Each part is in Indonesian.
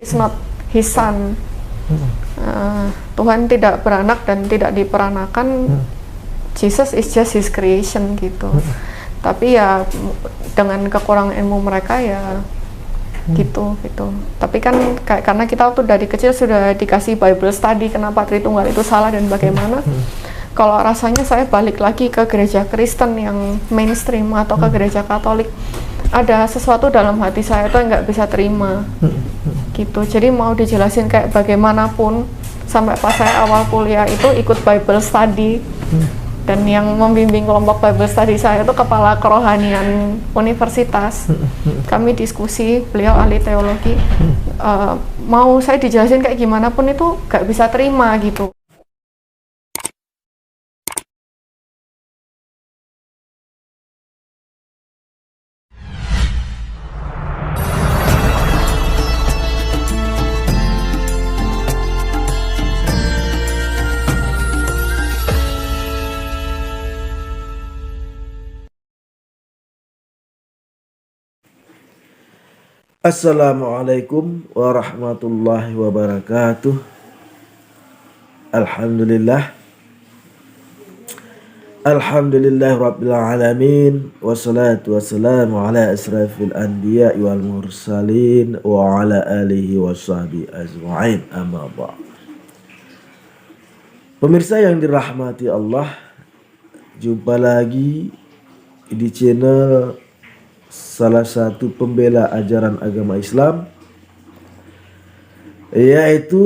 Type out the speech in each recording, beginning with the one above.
is not his son. Tuhan tidak beranak dan tidak diperanakan. Jesus is just his creation gitu. Tapi ya dengan kekurangan ilmu mereka ya gitu. Tapi kan karena kita waktu dari kecil sudah dikasih Bible study kenapa Tritunggal itu salah dan bagaimana. Kalau rasanya saya balik lagi ke gereja Kristen yang mainstream atau ke gereja Katolik, ada sesuatu dalam hati saya itu nggak bisa terima gitu. Jadi mau dijelasin kayak bagaimanapun, sampai pas saya awal kuliah itu ikut Bible study, dan yang membimbing kelompok Bible study saya itu kepala kerohanian universitas. Kami diskusi, beliau ahli teologi, mau saya dijelasin kayak gimana pun itu nggak bisa terima gitu. Assalamualaikum warahmatullahi wabarakatuh. Alhamdulillah rabbil alamin, wassalatu wassalamu ala asrafil anbiya wal mursalin wa ala alihi washabihi ajma'in, amma ba'd. Pemirsa yang dirahmati Allah, jumpa lagi di channel salah satu pembela ajaran agama Islam, yaitu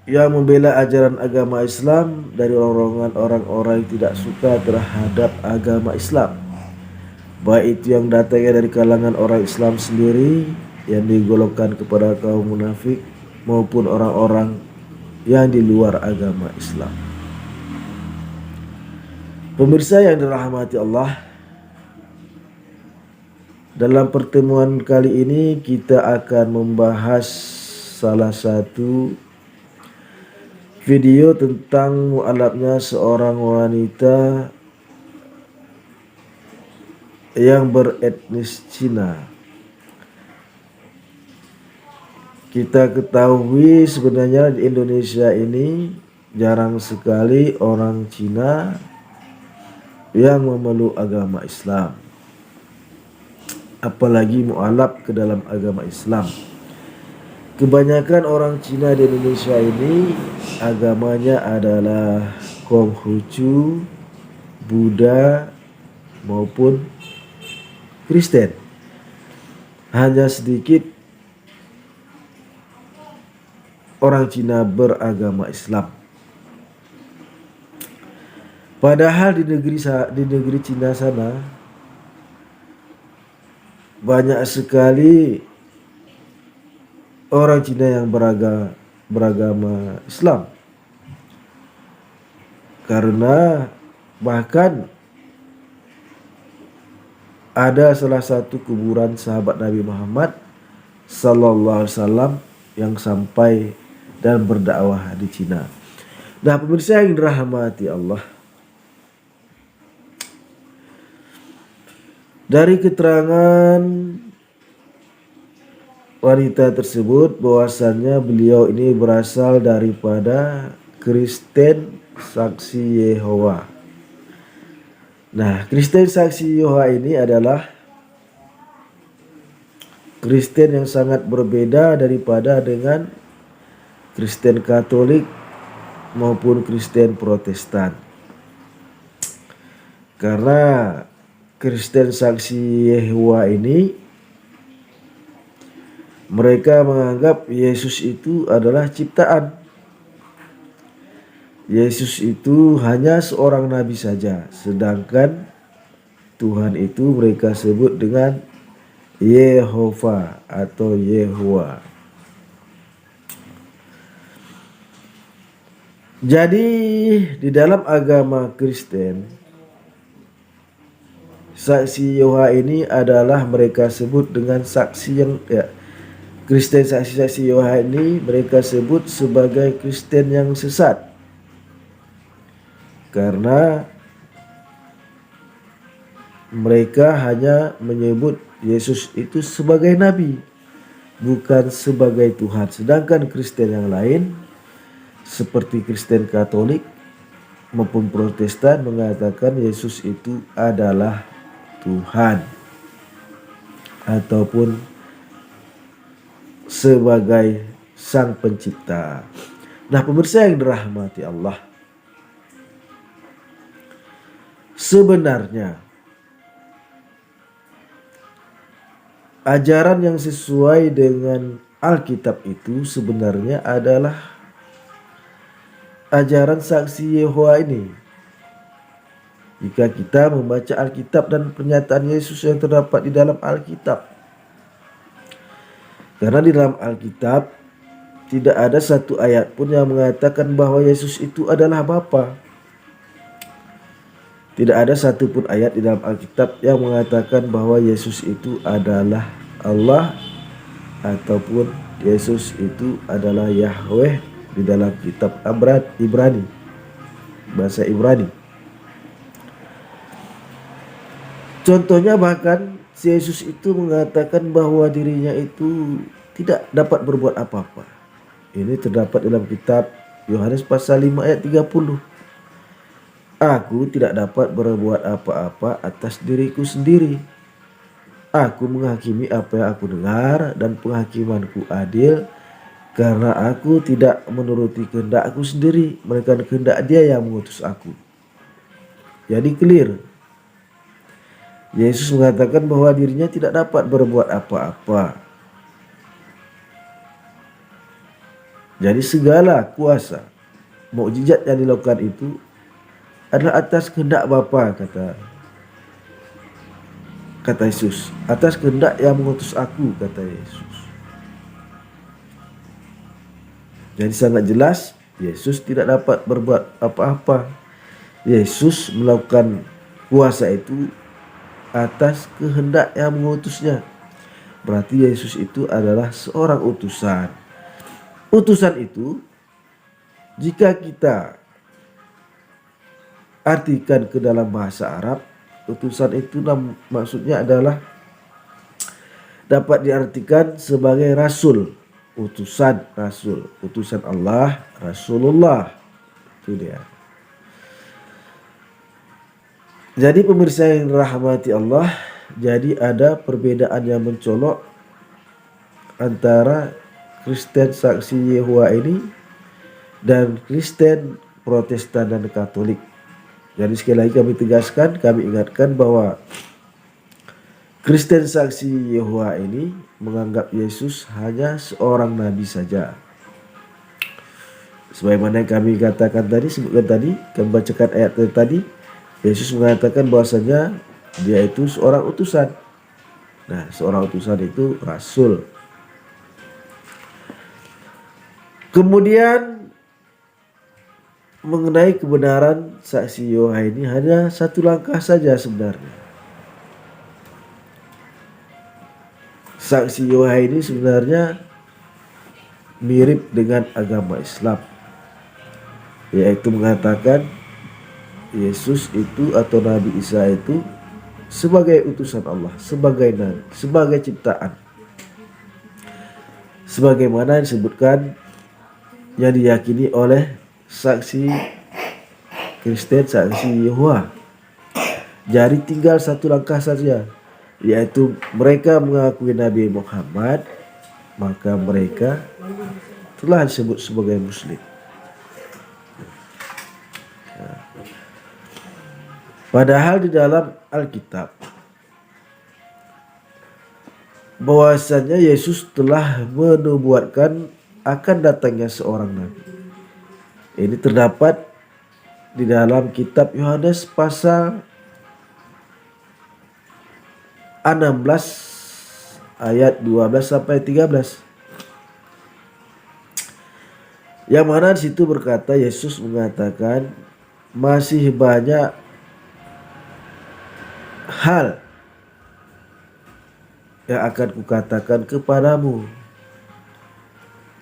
yang membela ajaran agama Islam dari orang-orang yang tidak suka terhadap agama Islam, baik itu yang datangnya dari kalangan orang Islam sendiri yang digolongkan kepada kaum munafik maupun orang-orang yang di luar agama Islam. Pemirsa yang dirahmati Allah, dalam pertemuan kali ini kita akan membahas salah satu video tentang mualafnya seorang wanita yang beretnis Cina. Kita ketahui sebenarnya di Indonesia ini jarang sekali orang Cina yang memeluk agama Islam, apalagi mualaf ke dalam agama Islam. Kebanyakan orang Cina di Indonesia ini agamanya adalah Konghucu, Buddha maupun Kristen. Hanya sedikit orang Cina beragama Islam. Padahal di negeri Cina sana banyak sekali orang Cina yang beragama Islam. Karena bahkan ada salah satu kuburan sahabat Nabi Muhammad sallallahu alaihi wasallam yang sampai dan berdakwah di Cina. Nah, pemirsa yang dirahmati Allah, dari keterangan wanita tersebut bahwasannya beliau ini berasal daripada Kristen Saksi Yehova. Nah, Kristen Saksi Yehova ini adalah Kristen yang sangat berbeda daripada dengan Kristen Katolik maupun Kristen Protestan. Karena Kristen Saksi Yehova ini mereka menganggap Yesus itu adalah ciptaan. Yesus itu hanya seorang nabi saja, sedangkan Tuhan itu mereka sebut dengan Yehova atau Yehowa. Jadi di dalam agama Kristen, Saksi Yehova ini adalah mereka sebut dengan saksi yang Kristen Saksi Yehova ini mereka sebut sebagai Kristen yang sesat, karena mereka hanya menyebut Yesus itu sebagai nabi bukan sebagai Tuhan. Sedangkan Kristen yang lain seperti Kristen Katolik maupun Protestan mengatakan Yesus itu adalah Tuhan ataupun sebagai Sang Pencipta. Nah, pemirsa yang dirahmati Allah, sebenarnya ajaran yang sesuai dengan Alkitab itu sebenarnya adalah ajaran saksi Yehova ini. Jika kita membaca Alkitab dan pernyataan Yesus yang terdapat di dalam Alkitab. Karena di dalam Alkitab tidak ada satu ayat pun yang mengatakan bahwa Yesus itu adalah Bapa. Tidak ada satupun ayat di dalam Alkitab yang mengatakan bahwa Yesus itu adalah Allah ataupun Yesus itu adalah Yahweh di dalam kitab Ibrani, bahasa Ibrani. Contohnya bahkan Yesus itu mengatakan bahwa dirinya itu tidak dapat berbuat apa-apa. Ini terdapat dalam kitab Yohanes pasal 5 ayat 30. Aku tidak dapat berbuat apa-apa atas diriku sendiri. Aku menghakimi apa yang aku dengar dan penghakimanku adil karena aku tidak menuruti kehendak aku sendiri, melainkan kehendak Dia yang mengutus aku. Jadi clear. Yesus mengatakan bahwa dirinya tidak dapat berbuat apa-apa. Jadi segala kuasa, mukjizat yang dilakukan itu adalah atas kehendak Bapa, kata Yesus. Atas kehendak yang mengutus aku, kata Yesus. Jadi sangat jelas Yesus tidak dapat berbuat apa-apa. Yesus melakukan kuasa itu atas kehendak yang mengutusnya. Berarti Yesus itu adalah seorang utusan. Utusan itu jika kita artikan ke dalam bahasa Arab, utusan itu maksudnya adalah dapat diartikan sebagai rasul, utusan rasul, utusan Allah, Rasulullah. Itu dia. Jadi pemirsa yang dirahmati Allah, jadi ada perbedaan yang mencolok antara Kristen saksi Yehova ini dan Kristen Protestan dan Katolik. Jadi sekali lagi kami tegaskan, kami ingatkan bahwa Kristen saksi Yehova ini menganggap Yesus hanya seorang nabi saja. Sebagaimana yang kami katakan tadi, sebutkan tadi, kami bacakan ayat tadi, Yesus mengatakan bahwasanya Dia itu seorang utusan. Nah, seorang utusan itu rasul. Kemudian mengenai kebenaran saksi Yehova ini hanya satu langkah saja sebenarnya. Saksi Yehova ini sebenarnya mirip dengan agama Islam, yaitu mengatakan Yesus itu atau Nabi Isa itu sebagai utusan Allah, sebagai nabi, sebagai ciptaan. Sebagaimana disebutkan yang diyakini oleh saksi Kristen, saksi Yehova. Jadi tinggal satu langkah saja, yaitu mereka mengakui Nabi Muhammad, maka mereka telah disebut sebagai Muslim. Padahal di dalam Alkitab bahwasanya Yesus telah menubuatkan akan datangnya seorang nabi. Ini terdapat di dalam kitab Yohanes pasal 16 ayat 12 sampai 13. Yang mana di situ berkata, Yesus mengatakan masih banyak hal yang akan kukatakan kepadamu,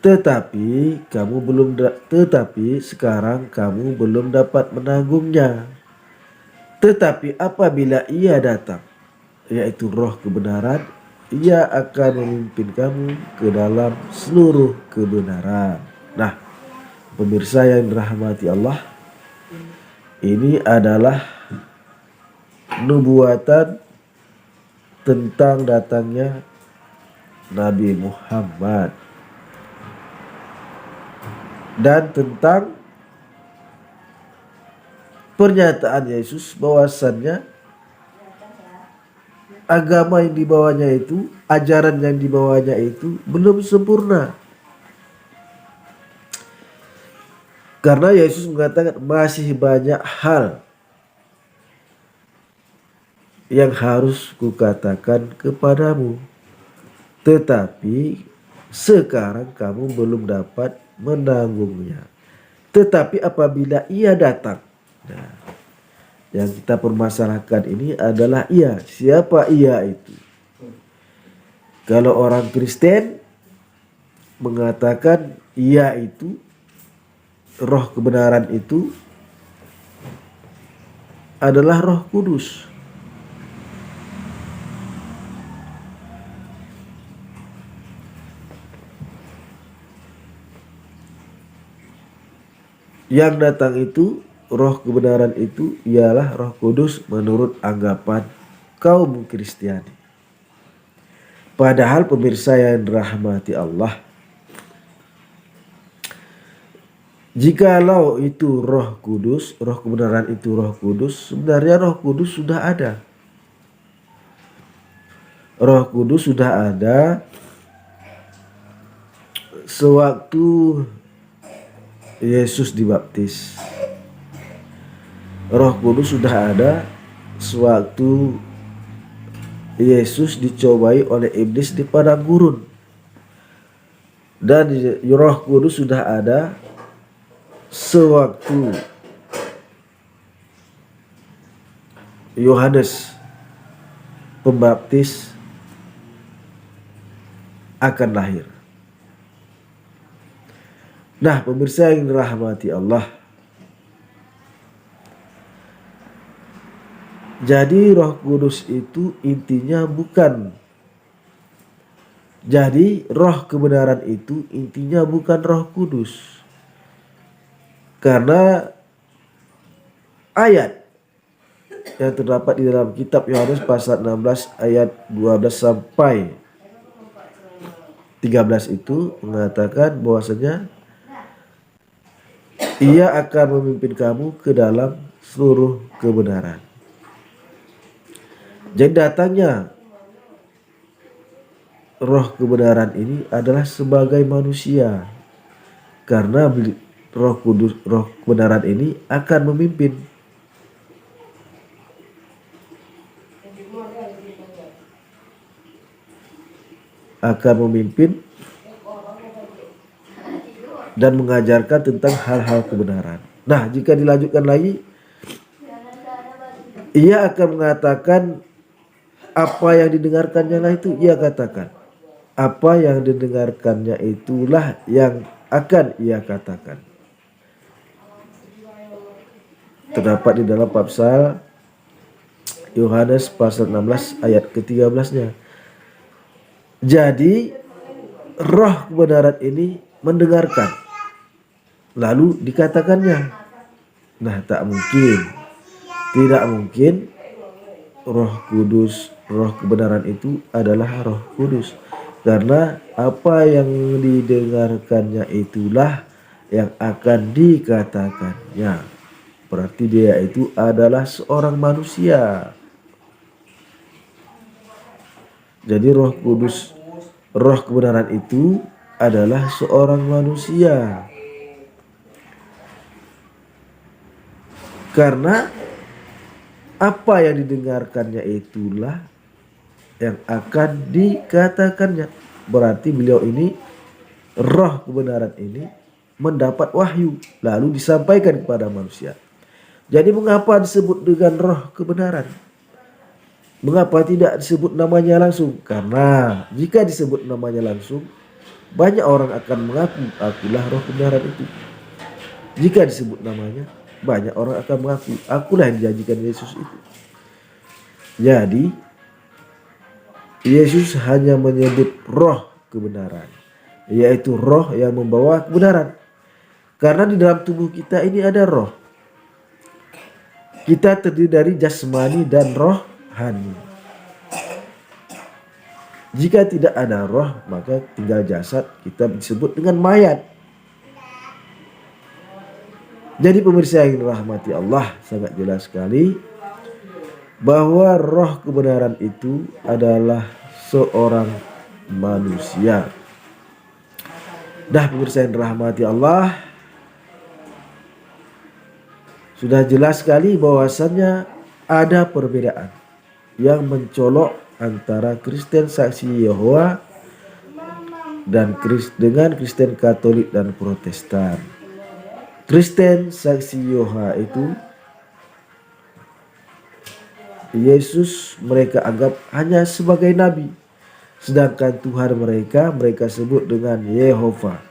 tetapi sekarang kamu belum dapat menanggungnya. Tetapi apabila Ia datang, yaitu Roh kebenaran, Ia akan memimpin kamu ke dalam seluruh kebenaran. Nah, pemirsa yang dirahmati Allah, ini adalah nubuatan tentang datangnya Nabi Muhammad dan tentang pernyataan Yesus bahwasannya agama yang dibawanya itu, ajaran yang dibawanya itu belum sempurna. Karena Yesus mengatakan masih banyak hal yang harus kukatakan kepadamu, tetapi sekarang kamu belum dapat menanggungnya. Tetapi apabila ia datang, nah, yang kita permasalahkan ini adalah ia. Siapa ia itu? Kalau orang Kristen mengatakan ia itu, roh kebenaran itu adalah Roh Kudus. Yang datang itu, roh kebenaran itu ialah Roh Kudus menurut anggapan kaum Kristiani. Padahal pemirsa yang dirahmati Allah, jikalau itu Roh Kudus, roh kebenaran itu Roh Kudus, sebenarnya Roh Kudus sudah ada. Roh Kudus sudah ada sewaktu Yesus dibaptis. Roh Kudus sudah ada sewaktu Yesus dicobai oleh iblis di padang gurun. Dan Roh Kudus sudah ada sewaktu Yohanes Pembaptis akan lahir. Nah, pemirsa yang dirahmati Allah, jadi Roh Kudus itu intinya bukan, jadi roh kebenaran itu intinya bukan Roh Kudus. Karena ayat yang terdapat di dalam kitab Yohanes pasal 16 ayat 12 sampai 13 itu mengatakan bahwasanya ia akan memimpin kamu ke dalam seluruh kebenaran. Jadi datangnya roh kebenaran ini adalah sebagai manusia. Karena Roh Kudus, roh kebenaran ini akan memimpin. Akan memimpin dan mengajarkan tentang hal-hal kebenaran. Nah, jika dilanjutkan lagi, ia akan mengatakan apa yang didengarkannya lah itu ia katakan. Apa yang didengarkannya itulah yang akan ia katakan. Terdapat di dalam pasal Yohanes pasal 16 ayat ke-13-nya. Jadi roh kebenaran ini mendengarkan, lalu dikatakannya. Nah, tidak mungkin Roh Kudus, roh kebenaran itu adalah Roh Kudus. Karena apa yang didengarkannya itulah yang akan dikatakannya. Berarti dia itu adalah seorang manusia. Jadi Roh Kudus, roh kebenaran itu adalah seorang manusia. Karena apa yang didengarkannya itulah yang akan dikatakannya. Berarti beliau ini, roh kebenaran ini mendapat wahyu lalu disampaikan kepada manusia. Jadi mengapa disebut dengan roh kebenaran? Mengapa tidak disebut namanya langsung? Karena jika disebut namanya langsung, banyak orang akan mengaku akulah roh kebenaran itu. Jika disebut namanya, banyak orang akan mengaku akulah yang dijanjikan Yesus itu. Jadi Yesus hanya menyebut roh kebenaran, yaitu roh yang membawa kebenaran. Karena di dalam tubuh kita ini ada roh. Kita terdiri dari jasmani dan rohani. Jika tidak ada roh, maka tinggal jasad, kita disebut dengan mayat. Jadi pemirsa yang dirahmati Allah, sangat jelas sekali bahwa roh kebenaran itu adalah seorang manusia. Dah pemirsa yang dirahmati Allah, sudah jelas sekali bahwasannya ada perbedaan yang mencolok antara Kristen Saksi Yehova dan dengan Kristen Katolik dan Protestan. Kristen Saksi Yehova itu Yesus mereka anggap hanya sebagai nabi, sedangkan Tuhan mereka sebut dengan Yehova.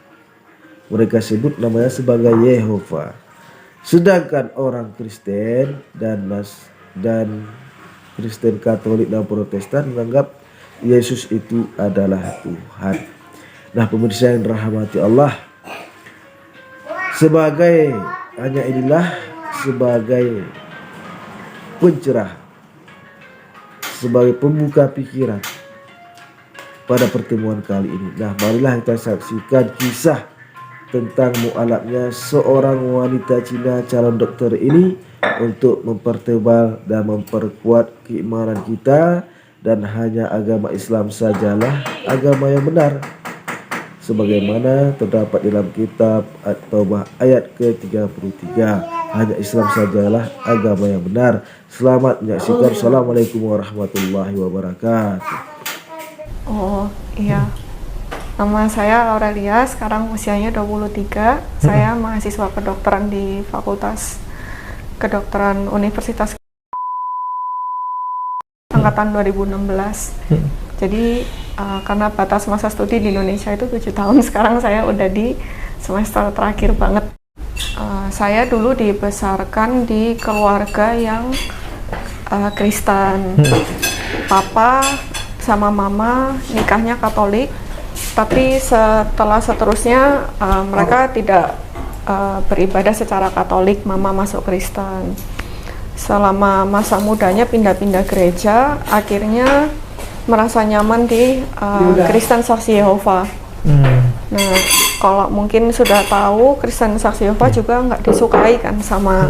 Mereka sebut namanya sebagai Yehova. Sedangkan orang Kristen dan Kristen Katolik dan Protestan menganggap Yesus itu adalah Tuhan. Nah pemirsa yang dirahmati Allah, sebagai pencerah, sebagai pembuka pikiran pada pertemuan kali ini. Nah marilah kita saksikan kisah tentang mualafnya seorang wanita Cina calon dokter ini untuk mempertebal dan memperkuat keimanan kita, dan hanya agama Islam sajalah agama yang benar sebagaimana terdapat dalam kitab At-Taubah ayat ke-33. Hanya Islam sajalah agama yang benar. Selamat menyaksikan. Assalamualaikum warahmatullahi wabarakatuh. Oh iya, nama saya Aurelia, sekarang usianya 23. Saya mahasiswa kedokteran di Fakultas Kedokteran Universitas angkatan 2016. Jadi karena batas masa studi di Indonesia itu 7 tahun, sekarang saya udah di semester terakhir banget. Saya dulu dibesarkan di keluarga yang Kristen. Papa sama mama nikahnya Katolik, tapi seterusnya mereka tidak beribadah secara Katolik. Mama masuk Kristen. Selama masa mudanya pindah-pindah gereja, akhirnya merasa nyaman di Kristen Saksi Yehova. Nah, kalau mungkin sudah tahu, Kristen Saksi Yehova juga nggak disukai kan sama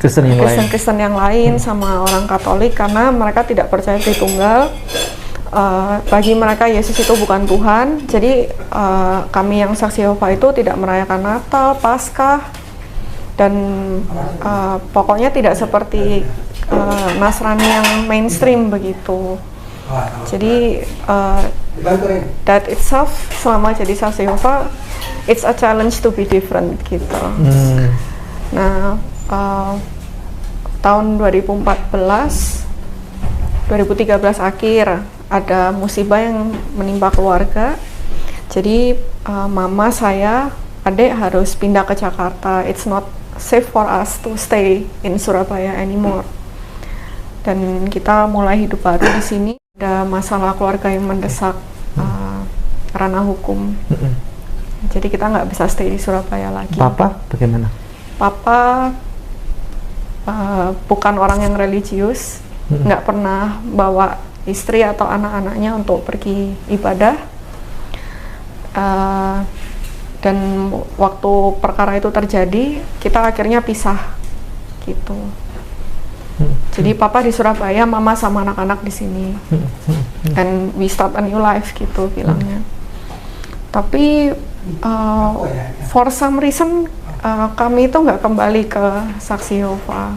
Kristen yang lain, sama orang Katolik, karena mereka tidak percaya Tritunggal. Bagi mereka Yesus itu bukan Tuhan. Jadi kami yang Saksi Yehova itu tidak merayakan Natal, Paskah, dan pokoknya tidak seperti Nasrani yang mainstream begitu. Jadi that itself, selama jadi Saksi Yehova, it's a challenge to be different gitu. Nah, tahun 2013 akhir ada musibah yang menimpa keluarga. Jadi mama saya, adik harus pindah ke Jakarta. It's not safe for us to stay in Surabaya anymore. Dan kita mulai hidup baru di sini. Ada masalah keluarga yang mendesak ranah hukum. Jadi kita nggak bisa stay di Surabaya lagi. Papa bagaimana? Papa bukan orang yang religius, nggak pernah bawa istri atau anak-anaknya untuk pergi ibadah. Dan waktu perkara itu terjadi, kita akhirnya pisah gitu. Jadi papa di Surabaya, mama sama anak-anak di sini, and we start a new life gitu bilangnya. Tapi for some reason kami itu nggak kembali ke Saksi Yehova.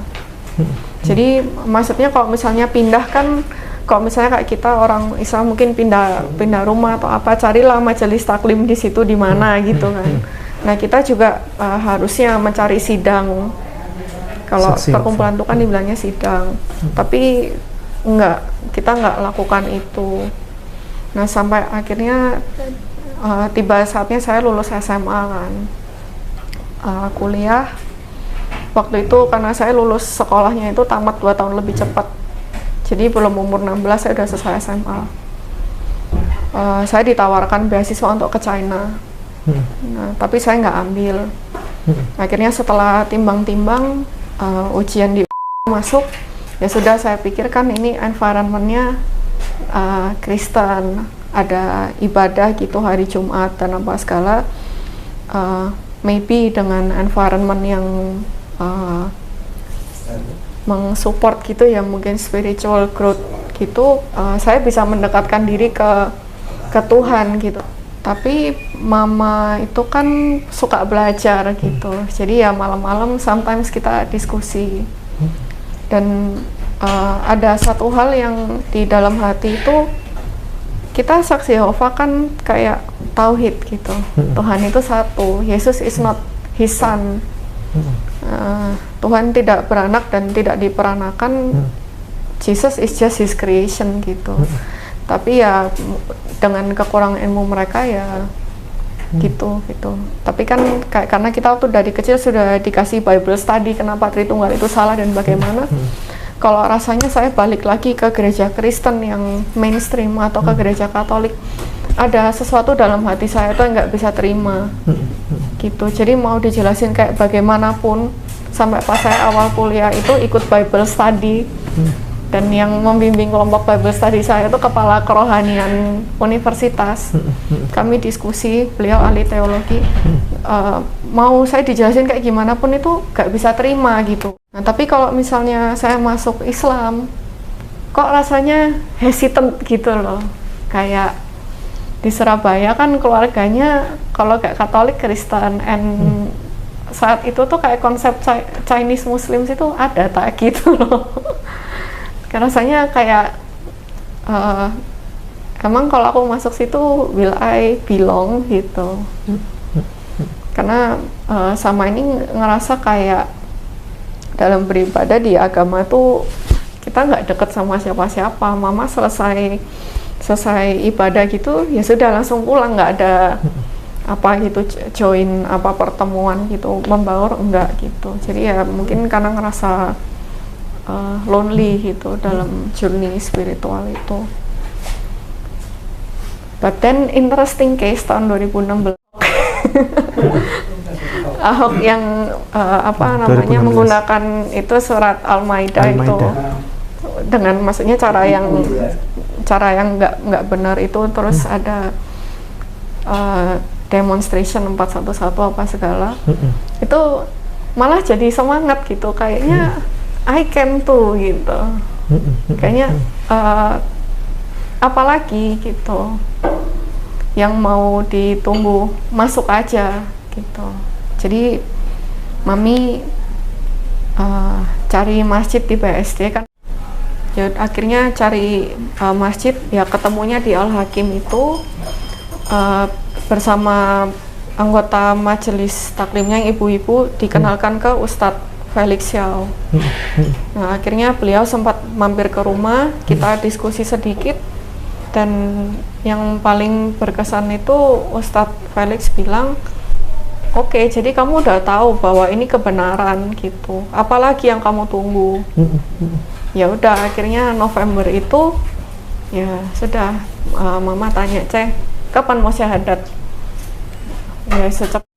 Jadi maksudnya kalau misalnya pindah kan, kalau misalnya kayak kita orang Islam mungkin pindah rumah atau apa, carilah majelis taklim di situ di mana gitu kan. Nah kita juga harusnya mencari sidang. Kalau perkumpulan itu kan dibilangnya sidang, tapi kita nggak lakukan itu. Nah sampai akhirnya tiba saatnya saya lulus SMA kan, kuliah. Waktu itu karena saya lulus sekolahnya itu tamat 2 tahun lebih cepat, Jadi belum umur 16 saya udah selesai SMA. Saya ditawarkan beasiswa untuk ke China. Nah, tapi saya nggak ambil. Akhirnya setelah timbang-timbang ujian di masuk, ya sudah saya pikirkan ini environment-nya Kristen, ada ibadah gitu hari Jumat dan apa segala. Maybe dengan environment yang mensupport gitu ya, mungkin spiritual growth gitu, saya bisa mendekatkan diri ke Tuhan gitu. Tapi mama itu kan suka belajar gitu, jadi ya malam-malam sometimes kita diskusi. Dan ada satu hal yang di dalam hati itu, kita saksi Yehova kan kayak tauhid gitu. Tuhan itu satu, Yesus is not his son. Tuhan tidak beranak dan tidak diperanakan. Jesus is just his creation gitu. Tapi ya dengan kekurangan ilmu mereka ya gitu. Tapi kan karena kita tuh dari kecil sudah dikasih Bible study kenapa Tritunggal itu salah dan bagaimana. Kalau rasanya saya balik lagi ke gereja Kristen yang mainstream atau ke gereja Katolik, ada sesuatu dalam hati saya tuh nggak bisa terima gitu. Jadi mau dijelasin kayak bagaimanapun, sampai pas saya awal kuliah itu ikut Bible study, dan yang membimbing kelompok Bible study saya itu kepala kerohanian universitas. Kami diskusi, beliau ahli teologi, mau saya dijelasin kayak gimana pun itu gak bisa terima gitu. Nah, tapi kalau misalnya saya masuk Islam, kok rasanya hesitant gitu loh. Kayak di Surabaya kan keluarganya kalau kayak Katolik, Kristen, and saat itu tuh kayak konsep Chinese Muslims itu ada tak gitu loh. Rasanya kayak emang kalau aku masuk situ will I belong gitu. Karena sama ini ngerasa kayak dalam beribadah di agama tuh kita nggak deket sama siapa-siapa. Mama selesai ibadah gitu ya sudah langsung pulang, nggak ada apa gitu join apa pertemuan gitu membaur, enggak gitu. Jadi ya mungkin karena ngerasa lonely gitu dalam journey spiritual itu. But then interesting case tahun 2016 Ahok yang apa namanya 2016. Menggunakan itu surat Al-Maidah itu dengan maksudnya cara yang nggak benar itu, terus ada demonstration 411 apa segala. Itu malah jadi semangat gitu kayaknya. I can too gitu. Kayaknya apalagi gitu yang mau ditunggu, masuk aja gitu. Jadi mami cari masjid di BSD kan. Ya akhirnya cari masjid, ya ketemunya di Al-Hakim itu bersama anggota majelis taklimnya yang ibu-ibu, dikenalkan ke Ustadz Felix Xiao. Nah, akhirnya beliau sempat mampir ke rumah, kita diskusi sedikit, dan yang paling berkesan itu Ustadz Felix bilang, oke, jadi kamu udah tahu bahwa ini kebenaran gitu, apalagi yang kamu tunggu. Ya udah, akhirnya November itu ya sudah, mama tanya, kapan mau syahadat? Ya secepat